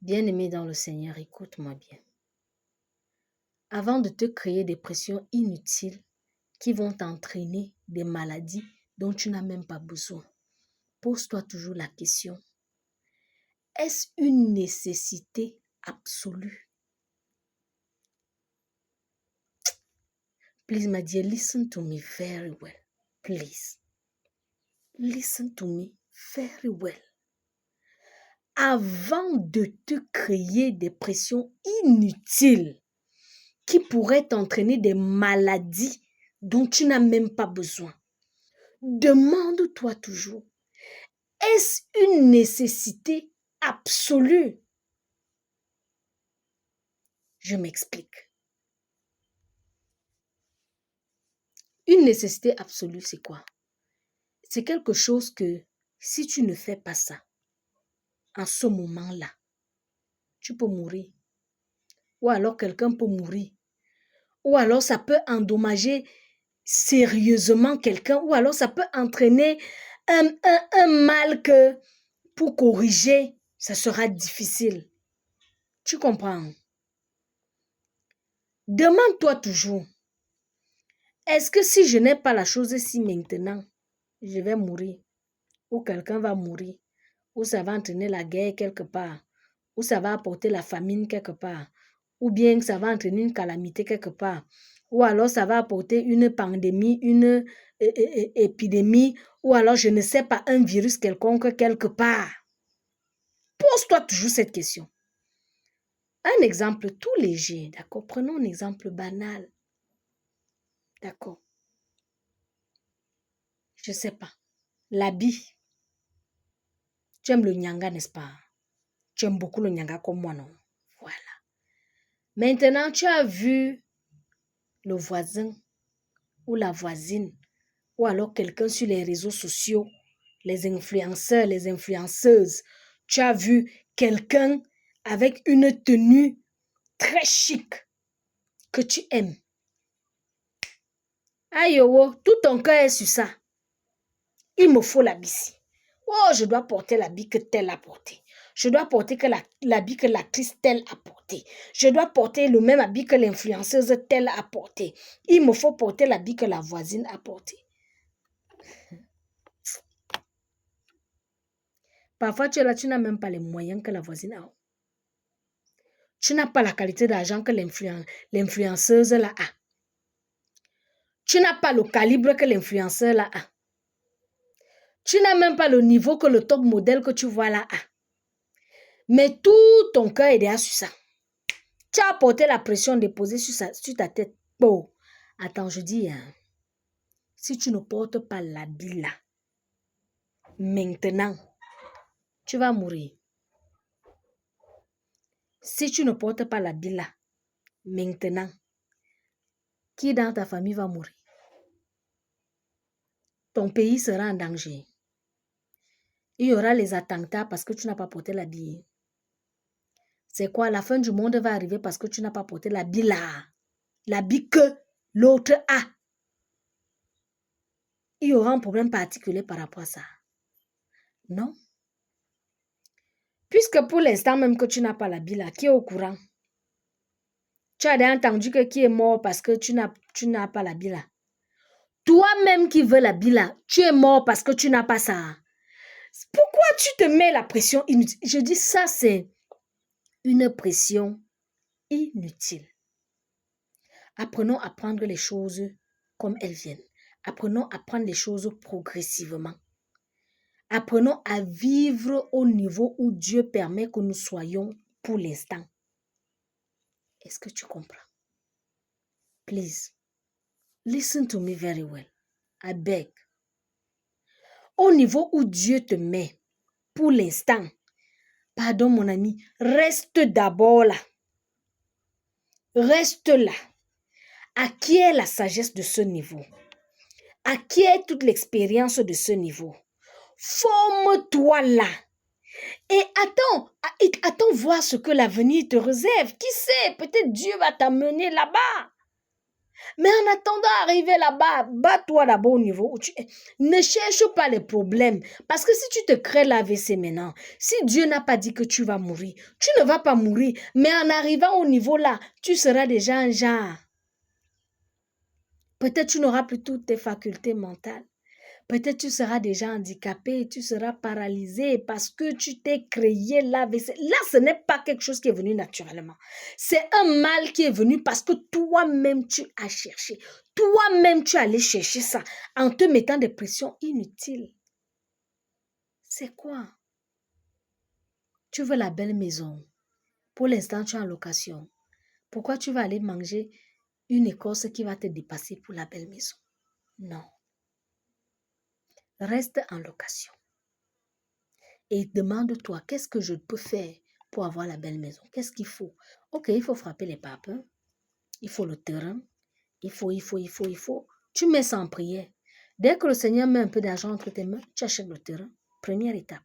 Bien-aimé dans le Seigneur, écoute-moi bien. Avant de te créer des pressions inutiles qui vont t'entraîner des maladies dont tu n'as même pas besoin, pose-toi toujours la question, est-ce une nécessité absolue? Please, my dear, listen to me very well. Please. Listen to me very well. Avant de te créer des pressions inutiles qui pourraient t'entraîner des maladies dont tu n'as même pas besoin, demande-toi toujours, est-ce une nécessité absolue? Je m'explique. Une nécessité absolue, c'est quoi? C'est quelque chose que si tu ne fais pas ça, en ce moment-là, tu peux mourir. Ou alors quelqu'un peut mourir. Ou alors ça peut endommager sérieusement quelqu'un. Ou alors ça peut entraîner un mal que pour corriger, ça sera difficile. Tu comprends? Demande-toi toujours, est-ce que si je n'ai pas la chose ici maintenant, je vais mourir? Ou quelqu'un va mourir? Ou ça va entraîner la guerre quelque part? Ou ça va apporter la famine quelque part? Ou bien ça va entraîner une calamité quelque part? Ou alors ça va apporter une pandémie, une épidémie, ou alors je ne sais pas, un virus quelconque quelque part. Pose-toi toujours cette question. Un exemple tout léger, d'accord? Prenons un exemple banal. D'accord? Je ne sais pas. L'habit. Tu aimes le nyanga, n'est-ce pas? Tu aimes beaucoup le nyanga comme moi, non? Voilà. Maintenant, tu as vu le voisin ou la voisine ou alors quelqu'un sur les réseaux sociaux, les influenceurs, les influenceuses. Tu as vu quelqu'un avec une tenue très chic que tu aimes. Aïe, oh, tout ton cœur est sur ça. Il me faut l'habit. Oh, je dois porter l'habit que telle a porté. Je dois porter l'habit que l'actrice telle a porté. Je dois porter le même habit que l'influenceuse telle a porté. Il me faut porter l'habit que la voisine a porté. Parfois, tu es là, tu n'as même pas les moyens que la voisine a. Tu n'as pas la qualité d'argent que l'influenceuse là a. Tu n'as pas le calibre que l'influenceur là a. Tu n'as même pas le niveau que le top modèle que tu vois là a. Mais tout ton cœur est derrière sur ça. Tu as porté la pression déposée sur ta tête. Oh, attends, je dis, hein, si tu ne portes pas l'habit là, maintenant, tu vas mourir. Si tu ne portes pas l'habit là, maintenant, qui dans ta famille va mourir? Ton pays sera en danger. Il y aura les attentats parce que tu n'as pas porté l'habit. C'est quoi? La fin du monde va arriver parce que tu n'as pas porté l'habit là. L'habit que l'autre a. Il y aura un problème particulier par rapport à ça. Non? Puisque pour l'instant même que tu n'as pas l'habit là, qui est au courant? Tu as déjà entendu que qui est mort parce que tu n'as pas l'habit là. Toi-même qui veux l'habit là, tu es mort parce que tu n'as pas ça. Pourquoi tu te mets la pression inutile? Je dis ça, c'est une pression inutile. Apprenons à prendre les choses comme elles viennent. Apprenons à prendre les choses progressivement. Apprenons à vivre au niveau où Dieu permet que nous soyons pour l'instant. Est-ce que tu comprends? Please, listen to me very well. I beg. Au niveau où Dieu te met pour l'instant, pardon mon ami, reste d'abord là. Reste là. Acquiert la sagesse de ce niveau. Acquiert toute l'expérience de ce niveau. Forme-toi là. Et attends voir ce que l'avenir te réserve. Qui sait, peut-être Dieu va t'amener là-bas. Mais en attendant d'arriver là-bas, bats-toi d'abord au niveau où tu es. Ne cherche pas les problèmes. Parce que si tu te crées l'AVC maintenant, si Dieu n'a pas dit que tu vas mourir, tu ne vas pas mourir. Mais en arrivant au niveau là, tu seras déjà un genre. Peut-être tu n'auras plus toutes tes facultés mentales. Peut-être tu seras déjà handicapé, tu seras paralysé parce que tu t'es créé l'AVC. Là, ce n'est pas quelque chose qui est venu naturellement. C'est un mal qui est venu parce que toi-même, tu as cherché. Toi-même, tu es allé chercher ça en te mettant des pressions inutiles. C'est quoi? Tu veux la belle maison. Pour l'instant, tu es en location. Pourquoi tu vas aller manger une écorce qui va te dépasser pour la belle maison? Non. Reste en location. Et demande-toi, qu'est-ce que je peux faire pour avoir la belle maison? Qu'est-ce qu'il faut? Ok, il faut frapper les papes. Il faut le terrain. Il faut. Tu mets ça en prière. Dès que le Seigneur met un peu d'argent entre tes mains, tu achètes le terrain. Première étape.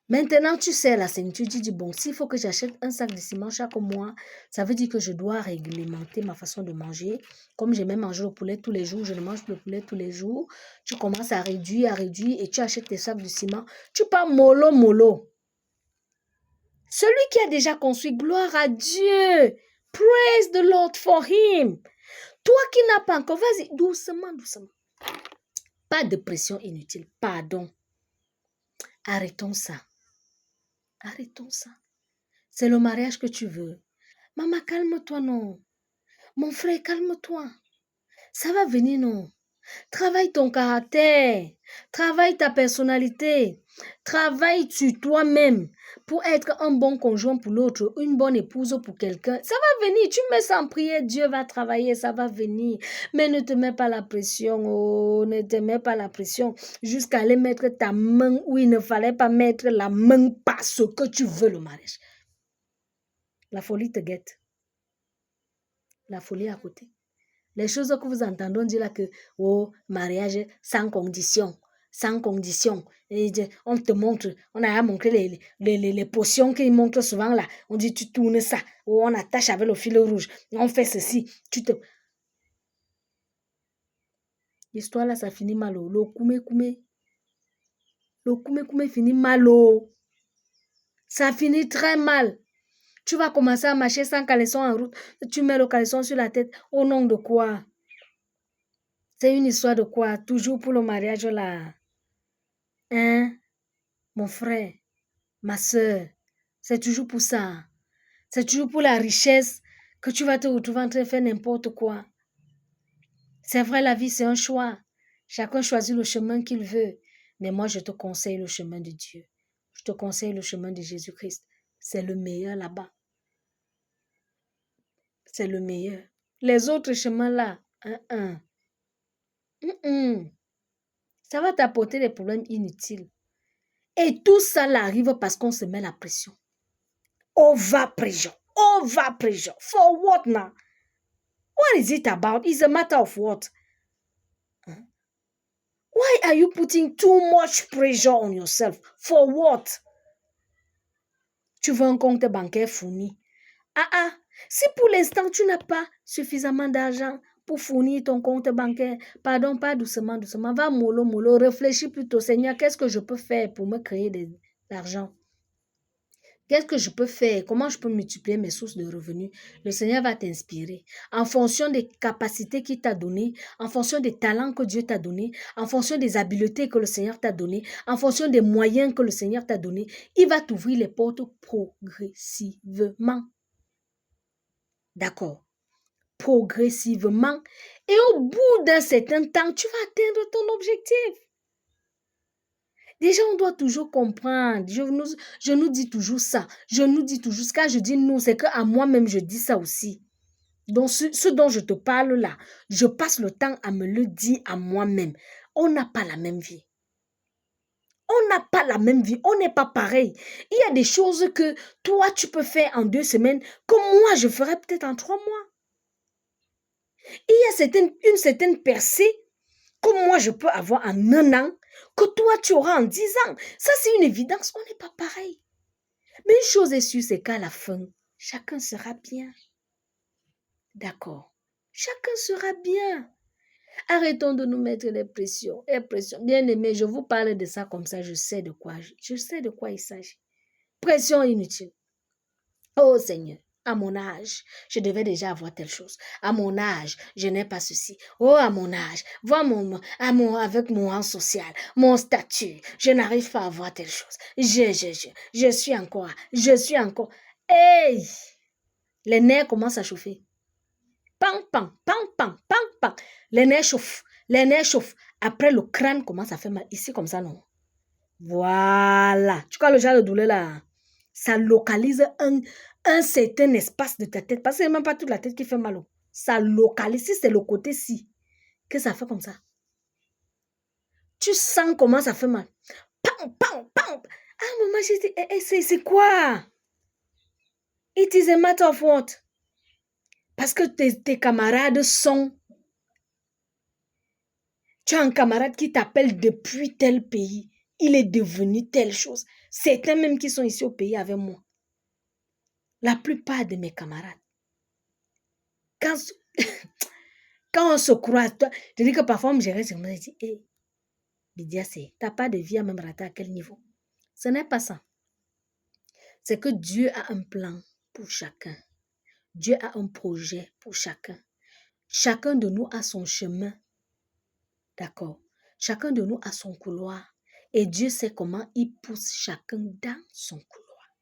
Maintenant, tu sais la ceinture, tu dis, bon, s'il faut que j'achète un sac de ciment chaque mois, ça veut dire que je dois réglementer ma façon de manger. Comme j'aimais manger le poulet tous les jours, je ne mange plus le poulet tous les jours. Tu commences à réduire et tu achètes tes sacs de ciment. Tu pars mollo. Celui qui a déjà construit, gloire à Dieu. Praise the Lord for him. Toi qui n'as pas encore, vas-y, doucement. Pas de pression inutile, pardon. Arrêtons ça. C'est le mariage que tu veux. Maman, calme-toi, non. Mon frère, calme-toi. Ça va venir, non. Travaille ton caractère. Travaille ta personnalité. Travaille sur toi-même pour être un bon conjoint pour l'autre, une bonne épouse pour quelqu'un. Ça va venir. Tu mets ça en prière, Dieu va travailler, ça va venir. Mais ne te mets pas la pression. Oh, ne te mets pas la pression jusqu'à aller mettre ta main où il ne fallait pas mettre la main parce que tu veux le mariage. La folie te guette. La folie à côté. Les choses que vous entendez, on dit là que, oh, mariage sans condition. Et on te montre, on a montré les potions qu'ils montrent souvent là. On dit, tu tournes ça, ou on attache avec le fil rouge. On fait ceci. L'histoire là, ça finit mal. Le kume finit mal. Ça finit très mal. Tu vas commencer à marcher sans caleçon en route. Tu mets le caleçon sur la tête. Au nom de quoi? C'est une histoire de quoi? Toujours pour le mariage là. Hein? Mon frère, ma soeur, c'est toujours pour ça. C'est toujours pour la richesse que tu vas te retrouver en train de faire n'importe quoi. C'est vrai, la vie, c'est un choix. Chacun choisit le chemin qu'il veut. Mais moi, je te conseille le chemin de Dieu. Je te conseille le chemin de Jésus-Christ. C'est le meilleur là-bas. C'est le meilleur. Les autres chemins là, ça va t'apporter des problèmes inutiles. Et tout ça là arrive parce qu'on se met la pression. Over pressure. For what now? What is it about? It's a matter of what? Why are you putting too much pressure on yourself? For what? Tu veux un compte bancaire fourni. Si pour l'instant tu n'as pas suffisamment d'argent pour fournir ton compte bancaire, pardon, pas doucement, va mollo, réfléchis plutôt, Seigneur, qu'est-ce que je peux faire pour me créer de l'argent? Qu'est-ce que je peux faire? Comment je peux multiplier mes sources de revenus? Le Seigneur va t'inspirer en fonction des capacités qu'il t'a données, en fonction des talents que Dieu t'a donnés, en fonction des habiletés que le Seigneur t'a données, en fonction des moyens que le Seigneur t'a donnés. Il va t'ouvrir les portes progressivement. D'accord? Progressivement. Et au bout d'un certain temps, tu vas atteindre ton objectif. Déjà, on doit toujours comprendre. Je nous dis toujours ça. Quand je dis nous, c'est qu'à moi-même, je dis ça aussi. Donc, ce dont je te parle là, je passe le temps à me le dire à moi-même. On n'a pas la même vie. On n'est pas pareil. Il y a des choses que toi, tu peux faire en 2 semaines, que moi, je ferais peut-être en 3 mois. Il y a une certaine percée que moi, je peux avoir en 1 an, que toi, tu auras en 10 ans. Ça, c'est une évidence. On n'est pas pareil. Mais une chose est sûre, c'est qu'à la fin, chacun sera bien. D'accord. Chacun sera bien. Arrêtons de nous mettre les pressions. Les pressions. Bien-aimé, je vous parle de ça comme ça, je sais de quoi il s'agit. Pression inutile. Oh Seigneur, à mon âge, je devais déjà avoir telle chose. À mon âge, je n'ai pas ceci. Oh, à mon âge, vois avec mon rang social, mon statut, je n'arrive pas à avoir telle chose. Je suis encore. Hey! Les nerfs commencent à chauffer. Pam, pam, pam, pam, pam, pam. Les nerfs chauffent. Après, le crâne commence à faire mal. Ici, comme ça, non. Voilà. Tu vois le genre de douleur là? Ça localise un certain espace de ta tête. Parce que c'est même pas toute la tête qui fait mal. Ça localise. Si c'est le côté-ci que ça fait comme ça. Tu sens comment ça fait mal. Pam, pam, pam. Ah, maman, j'ai dit, c'est quoi? It is a matter of what? Parce que tes camarades sont... Tu as un camarade qui t'appelle depuis tel pays. Il est devenu telle chose. Certains même qui sont ici au pays avec moi. La plupart de mes camarades. Quand on se croise, je dis que parfois on me gérait, je me dis, hé, Bidia, t'as pas de vie à même rater à quel niveau? Ce n'est pas ça. C'est que Dieu a un plan pour chacun. Dieu a un projet pour chacun. Chacun de nous a son chemin. D'accord? Chacun de nous a son couloir. Et Dieu sait comment il pousse chacun dans son couloir.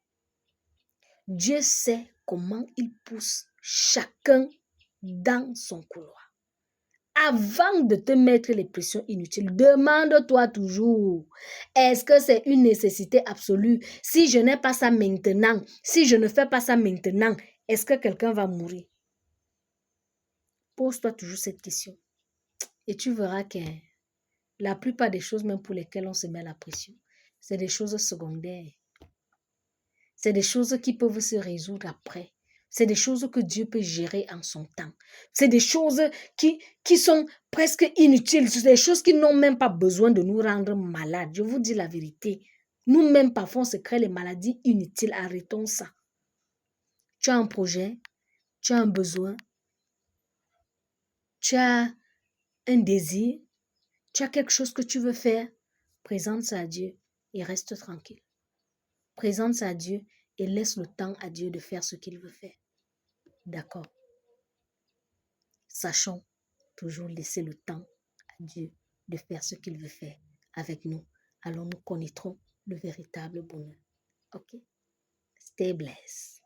Dieu sait comment il pousse chacun dans son couloir. Avant de te mettre les pressions inutiles, demande-toi toujours, est-ce que c'est une nécessité absolue? Si je n'ai pas ça maintenant, si je ne fais pas ça maintenant, est-ce que quelqu'un va mourir? Pose-toi toujours cette question. Et tu verras que la plupart des choses, même pour lesquelles on se met la pression, c'est des choses secondaires. C'est des choses qui peuvent se résoudre après. C'est des choses que Dieu peut gérer en son temps. C'est des choses qui sont presque inutiles. C'est des choses qui n'ont même pas besoin de nous rendre malades. Je vous dis la vérité. Nous-mêmes, parfois, on se crée les maladies inutiles. Arrêtons ça. Tu as un projet, tu as un besoin, tu as un désir, tu as quelque chose que tu veux faire. Présente ça à Dieu et reste tranquille. Présente ça à Dieu et laisse le temps à Dieu de faire ce qu'il veut faire. D'accord. Sachons toujours laisser le temps à Dieu de faire ce qu'il veut faire avec nous. Alors nous connaîtrons le véritable bonheur. Ok? Stay blessed.